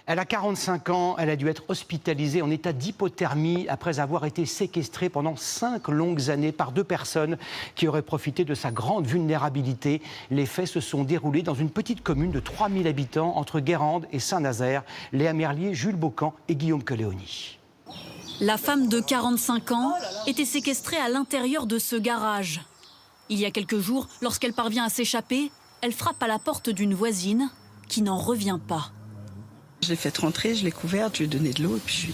Elle a 45 ans, elle a dû être hospitalisée en état d'hypothermie après avoir été séquestrée pendant 5 longues années par 2 personnes qui auraient profité de sa grande vulnérabilité. Les faits se sont déroulés dans une petite commune de 3000 habitants entre Guérande et Saint-Nazaire. Léa Merlier, Jules Bocan et Guillaume Coléoni. La femme de 45 ans était séquestrée à l'intérieur de ce garage. Il y a quelques jours, lorsqu'elle parvient à s'échapper, elle frappe à la porte d'une voisine qui n'en revient pas. Je l'ai fait rentrer, je l'ai couverte, je lui ai donné de l'eau et puis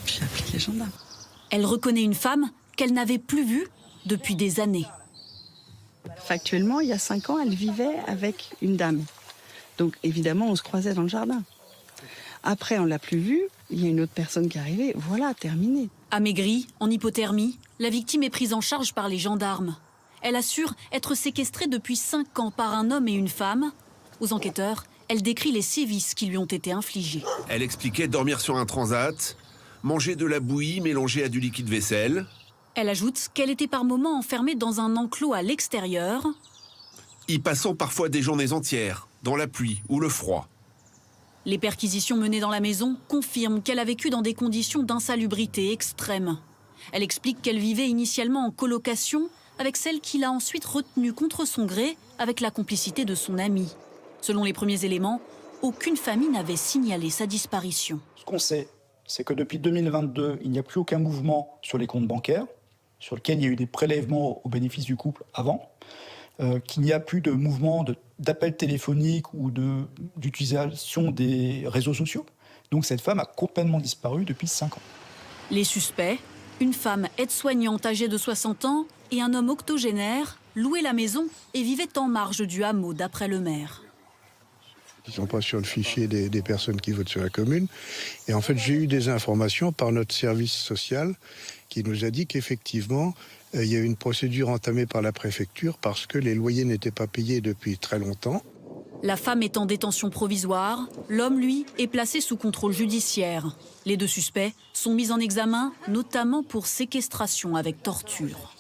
j'ai appelé les gendarmes. Elle reconnaît une femme qu'elle n'avait plus vue depuis des années. Factuellement, il y a 5 ans, elle vivait avec une dame. Donc évidemment, on se croisait dans le jardin. Après, on ne l'a plus vue, il y a une autre personne qui est arrivée, voilà, terminé. Amaigrie, en hypothermie, la victime est prise en charge par les gendarmes. Elle assure être séquestrée depuis 5 ans par un homme et une femme. Aux enquêteurs, elle décrit les sévices qui lui ont été infligés. Elle expliquait dormir sur un transat, manger de la bouillie mélangée à du liquide vaisselle. Elle ajoute qu'elle était par moments enfermée dans un enclos à l'extérieur. Y passant parfois des journées entières, dans la pluie ou le froid. Les perquisitions menées dans la maison confirment qu'elle a vécu dans des conditions d'insalubrité extrême. Elle explique qu'elle vivait initialement en colocation avec celle qui l'a ensuite retenue contre son gré avec la complicité de son ami. Selon les premiers éléments, aucune famille n'avait signalé sa disparition. Ce qu'on sait, c'est que depuis 2022, il n'y a plus aucun mouvement sur les comptes bancaires, sur lesquels il y a eu des prélèvements au bénéfice du couple avant, qu'il n'y a plus de mouvement d'appels téléphoniques ou d'utilisation des réseaux sociaux. Donc cette femme a complètement disparu depuis 5 ans. Les suspects, une femme aide-soignante âgée de 60 ans et un homme octogénaire, louaient la maison et vivaient en marge du hameau d'après le maire. Ils ne sont pas sur le fichier des personnes qui votent sur la commune. Et en fait, j'ai eu des informations par notre service social qui nous a dit qu'effectivement, il y a eu une procédure entamée par la préfecture parce que les loyers n'étaient pas payés depuis très longtemps. La femme est en détention provisoire, l'homme, lui, est placé sous contrôle judiciaire. Les 2 suspects sont mis en examen, notamment pour séquestration avec torture.